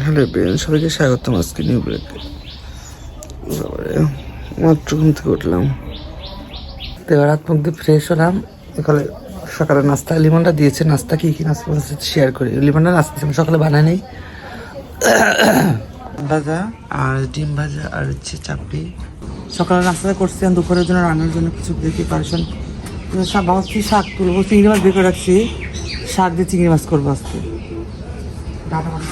Hello Ben, সবাইকে স্বাগতম আজকে নিউ ব্রেকে। মাত্র ঘুম থেকে উঠলাম, এবার হাত মুখ দিয়ে ফ্রেশ হলাম। সকালে সকালে নাস্তা লিমনটা দিয়েছে। নাস্তা কী কী নাস্তা শেয়ার করি। লিমনটা নাস্তা সকালে বানায় নেই, ভাজা আর ডিম ভাজা আর হচ্ছে চাপড়ি। সকালে নাস্তা করছি, আমি দুপুরের জন্য রান্নার জন্য কিছু দিয়ে প্রিপারেশন। ভাবছি শাক তুলবো, চিংড়ি মাছ বের করে রাখছি, শাক দিয়ে চিংড়ি মাছ করবো আজকে। ডাটা মাছ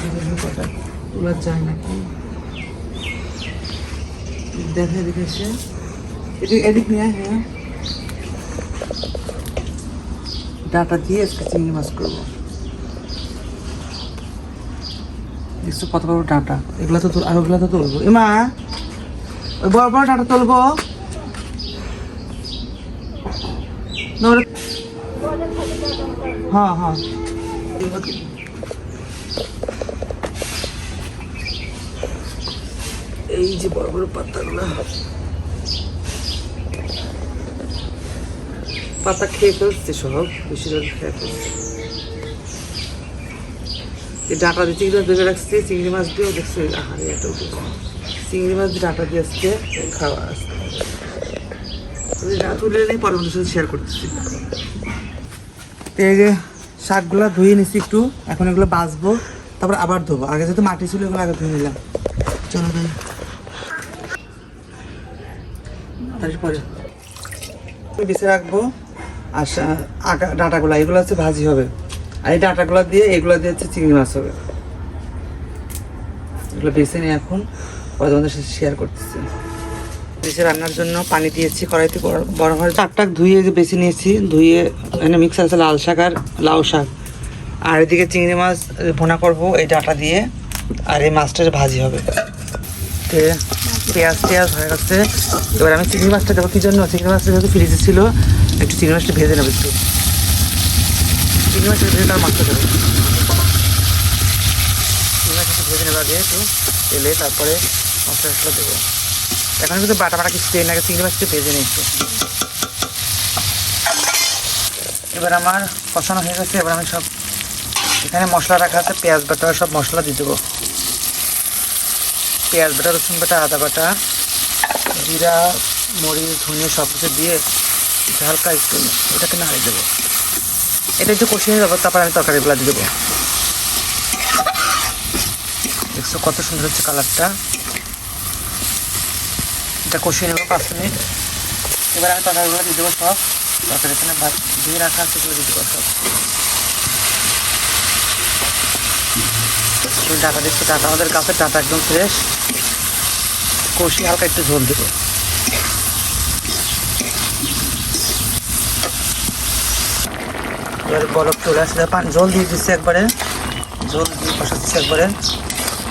তোলা যায় নাকি দেখে দেখেছে, এদিক নিয়ে। হ্যাঁ, ডাটা দিয়ে আজকে চিংড়ি মাছ করবো। দেখছো কত বড় ডাটা, এগুলো তো আর ওগুলো তো তুলবো। এমা ওই বড় বড় ডাটা তুলবো। হ্যাঁ হ্যাঁ, এই যে বড় বড় পাতাগুলো, পাতা খেয়ে ফেলছে সব, বেশিরভাগ খেয়ে ফেলছে। এই ডাটা দিয়ে চিংড়ি মাছ ভেজে রাখছি, চিংড়ি মাছ দিয়েও দেখছি। আহারে এত চিংড়ি মাছ দিয়ে ডাটা দিয়ে আসছে খাওয়া আসছে। তুলে নেই, পরে সাথে শেয়ার করতেছি। এই যে শাকগুলো ধুয়ে নিচ্ছি একটু, এখন এগুলো বাছবো, তারপর আবার ধোবো। আগে যেহেতু মাটি ছিল এগুলো আগে ধুয়ে নিলাম। চলো তাই তারপরে বেছে রাখবো। আর ডাটাগুলো এগুলো হচ্ছে ভাজি হবে, আর এই ডাটাগুলো দিয়ে এগুলো দিয়ে হচ্ছে চিংড়ি মাছ হবে। এগুলো বেছে নিয়ে এখন পরে তোমাদের সাথে শেয়ার করতেছি। বেছে রান্নার জন্য পানি দিয়েছি কড়াইতে, বড় হয় শাকটাক ধুয়ে বেছে নিয়েছি। ধুয়ে এখানে মিক্সার আছে লাল শাক আর লাউ শাক, আর এদিকে চিংড়ি মাছ ভুনা করবো এই ডাটা দিয়ে, আর এই মাছটার ভাজি হবে। পেঁয়াজ টেয়াজ হয়ে গেছে। এবার আমি চিংড়ি মাছটা দেবো। কী জন্য? চিংড়ি মাছটা যেহেতু ফ্রিজে ছিল, একটু চিংড়ি মাছটা ভেজে নেবো। একটু চিংড়ি মাছটা ভেজে তার মাছটা দেবো। চিংড়ি মাছটা ভেজে নেওয়া দিয়ে একটু তেলে, তারপরে মশলা টশলা দেবো। এখন কিন্তু বাটা বাটা কিছু দেয় না, চিংড়ি মাছটা ভেজে নিচ্ছি। এবার আমার কষানো হয়ে গেছে। এবার আমি সব এখানে মশলা রাখা আছে, পেঁয়াজ বাটা সব মশলা দিয়ে দেবো। পেঁয়াজ বাটা, রসুন বাটা, আদা বাটা, জিরা, মরিচ, ধনিয়া সব কিছু দিয়ে হালকা একটু এটাকে নাড়িয়ে দেবো। এটা একটু কষিয়ে দেবো, তারপর আমি তরকারিগুলো দিয়ে দেবো। দেখছো কত সুন্দর হচ্ছে কালারটা। এটা কষিয়ে নেবো 5 মিনিট। এবার আমি তরকারিগুলো দিয়ে দেবো সব। তরকারি এখানে ধুয়ে রাখা আছে, সেগুলো দিয়ে দেবো সব। ডাটা দেখছো, ডাটা আমাদের গাছের ডাটা একদম ফ্রেশ। কষি হালকা একটু ঝোল দেবো। এবার বরফ চলে আসলে জল দিয়ে দিচ্ছি একবারে, জল দিয়ে কষাচ্ছি একবারে।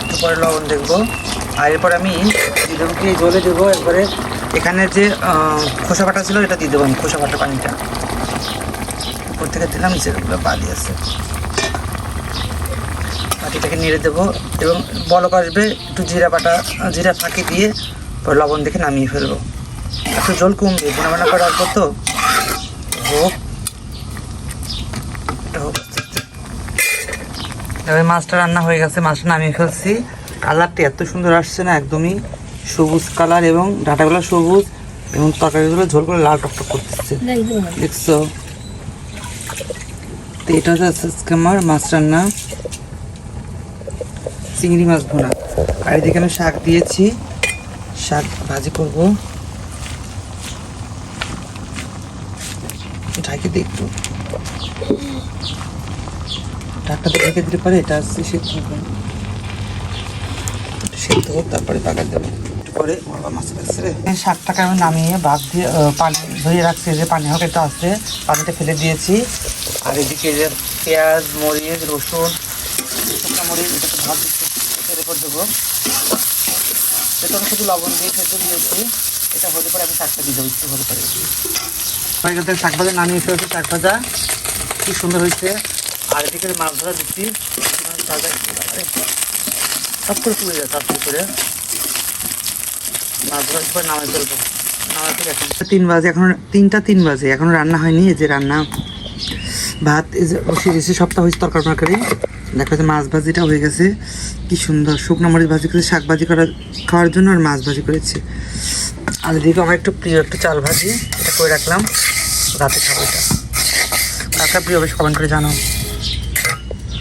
তারপরে লবণ দেখবো, আর এরপর আমি দেবো কি জলে দেবো একবারে। এখানে যে খোসা বাটা ছিল এটা দিয়ে দেবো আমি, খোসা বাটা পানিটা উপর থেকে দিলাম, যেগুলো বাদি আছে বাটিটাকে নেড়ে দেবো। এবং বলক আসবে, একটু জিরা বাটা, জিরা ফাঁকি দিয়ে পরে লবণ দেখে নামিয়ে ফেলবো। একটু জল কমবে, বোনা বানা করে রাখবো তো। হোক হোক। এবার মাছটা রান্না হয়ে গেছে, মাছটা নামিয়ে ফেলছি। কালারটা এত সুন্দর আসছে না, একদমই সবুজ কালার, এবং ডাটাগুলো সবুজ, এবং তরকারিগুলো ঝোল করে লাল টকটক করতেছে, দেখছো? তো এটা হচ্ছে আজকে আমার মাছ রান্না, চিংড়ি মাছ ভুনা। আর এদিকে আমি শাক দিয়েছি, শাক ভাজি করবো। ঢাকে দিই একটু, ঢাকটা ঢেকে দিতে পারে। এটা আসছে সেদ্ধ হবে, সেদ্ধ হোক, তারপরে পাকা দেবো। পরে মাছ আসছে রে। শাকটাকে আমি নামিয়ে ভাত দিয়ে পানি ধরিয়ে রাখছি, যে পানি হোক এটা আসছে, পানিটা ফেলে দিয়েছি। আর এদিকে যে পেঁয়াজ, মরিচ, রসুন, শুকনো মরিচ, এটা তো ভাত দিচ্ছি, এর উপর দেবো। এটা আমি শুধু লবণ দিয়ে সেদ্ধ দিয়েছি। এটা হতে পারে আমি শাকটা দিয়ে দেবো, একটু হতে পারে। এখান থেকে শাক ভাজা নামিয়ে ফেলছি, শাক ভাজা কি সুন্দর হয়েছে। আর এদিকে মাছ ধরা দিচ্ছি, সব করে পুড়ে যায়, সব করে মাছ ধরার পর নামাই ফেলবো। নামাই ফেলে এখন 3 বাজে, এখন 3টা 3 বাজে, এখনো রান্না হয়নি। এই যে রান্না ভাত এই যে বসিয়ে দিয়েছি, সপ্তাহ হয়েছে তরকারি দেখো যে মাছ ভাজিটা হয়ে গেছে, কি সুন্দর শুকনো মরিচ ভাজি করেছি শাক ভাজি খাওয়ার জন্য, আর মাছ ভাজি করেছি। আর এদিকে আমার একটু প্রিয় একটু চাল ভাজি, এটা করে রাখলাম, রাতে খাবো এটা। আপনার প্রিয় বেশ কমেন্ট করে জানো।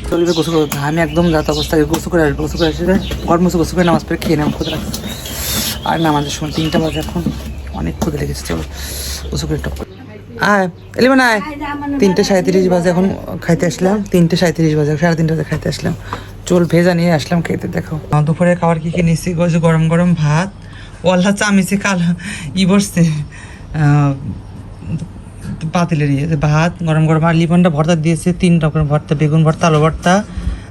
চলবে গোসল করবো, আমি একদম রাত অবস্থায় গোসল করে আসবো, গোসল করে আসলে ঘর মুছে গোসল করে নামাজ পড়ে খেয়ে নেব, ক্ষুদে রাখবো। আর নামাজের সময় 3টা বাজে, এখন অনেক ক্ষুদে লেগেছে। চলো গোসল করে টপ আয় এলিব না, 3:37 বাজে এখন খাইতে আসলাম, 3:37 বাজে, 3:30 বাজে খাইতে আসলাম। চোল ভেজা নিয়ে আসলাম খেতে। দেখো দুপুরে খাবার কি নিয়েছি, গরম গরম ভাত, ওল্লা চামিছে কালো বসছে পাতিলের ভাত গরম গরম, আর লিমনটা ভর্তা দিয়েছে 3 রকমের ভর্তা, বেগুন ভর্তা, আলু ভর্তা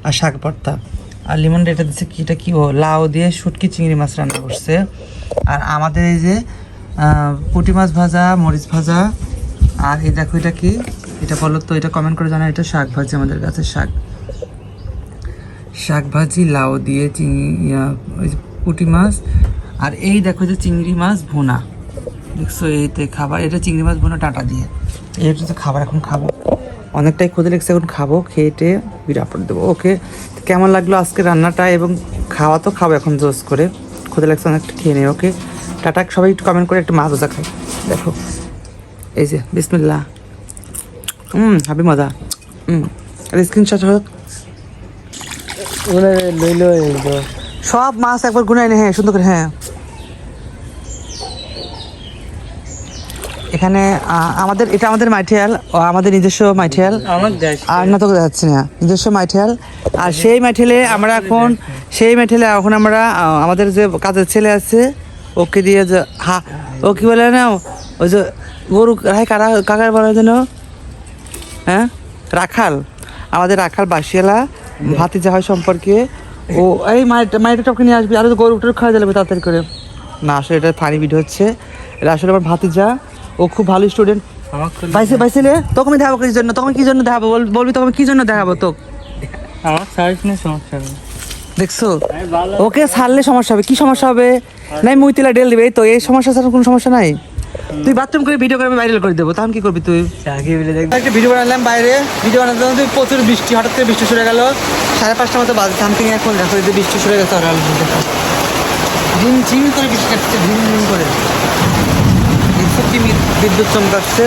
আর শাক ভর্তা। আর লিমনটা এটা দিচ্ছে কি, এটা কি লাউ দিয়ে শুটকি চিংড়ি মাছ রান্না করছে। আর আমাদের এই যে পুঁটি মাছ ভাজা, মরিচ ভাজা। আর এই দেখো এটা কি, এটা বলো তো, এটা কমেন্ট করে জানা। এটা শাক ভাজি, আমাদের কাছে শাক ভাজি, লাউ দিয়ে পুঁটি মাছ। আর এই দেখো যে চিংড়ি মাছ ভুনা, দেখছো এইতে খাবার, এটা চিংড়ি মাছ ভুনা ডাঁটা দিয়ে। এইটা তো খাবার, এখন খাবো, অনেকটাই ক্ষুদে লেগেছে, এখন খাবো, খেয়েটে বিরাপট দেবো। ওকে, কেমন লাগলো আজকে রান্নাটা এবং খাওয়া তো খাবো এখন জোস করে, ক্ষুদে লাগছে অনেকটা, খেয়ে নেই। ওকে টাটা, সবাই একটু কমেন্ট করে একটু মাছ ভাজা খাই। দেখো এই যে বিসমিল্লাহ, হাবি মজা। আর স্ক্রিনশট হোক, সব মাছ একবার গুনাই নে, হ্যাঁ সুন্দর করে। হ্যাঁ এখানে আমাদের, এটা আমাদের মাইঠিয়াল, আমাদের নিজস্ব মাইঠিয়াল, আর না তোকে দেখাচ্ছি না, নিজস্ব মাইঠিয়াল। আর সেই মাইঠিয়ালে আমরা এখন, আমরা আমাদের যে কাজের ছেলে আছে ওকে দিয়ে যে ও কি বলে না, ওই যে গরু কাকার বলে যেন, হ্যাঁ রাখাল, আমাদের রাখাল বাসিয়ালা ভাতিজা হয় সম্পর্কে। ও এই মাইটাকে নিয়ে আসবি, আর গরুটার খাওয়া যাবে তাড়াতাড়ি করে। না আসলে এটা ফানি ভিডিও হচ্ছে, এটা আসলে আমার ভাতিজা, ও খুব ভালো স্টুডেন্ট। বাইসেলে তোকে আমি দেখাবো কি জন্য, তোকে কি জন্য দেখাবো বলবি, তোকে কি জন্য দেখাবো তোকে, আমার সার্ভিস নিয়ে সমস্যা হবে। দেখছো ওকে ছাড়লে সমস্যা হবে, কি সমস্যা হবে, নাই মুইতিলা ডেল দিবে, এই তো এই সমস্যা ছাড়া কোনো সমস্যা নাই। তুই বাথরুম করে ভিডিও করে আমি ভাইরাল করে দেবো, তখন কি করবি তুই? একটা ভিডিও বানালাম বাইরে, ভিডিও বানাতে তুই প্রচুর বৃষ্টি, হঠাৎ করে বৃষ্টি শুরু গেল, 5:30 মতো বাজে সামথিং, এখন দেখো যে বৃষ্টি শুরু গেছে, ঝিম করে বৃষ্টি কাটছে, ঝিম করে, দেখছো কি বিদ্যুৎ চমকাচ্ছে।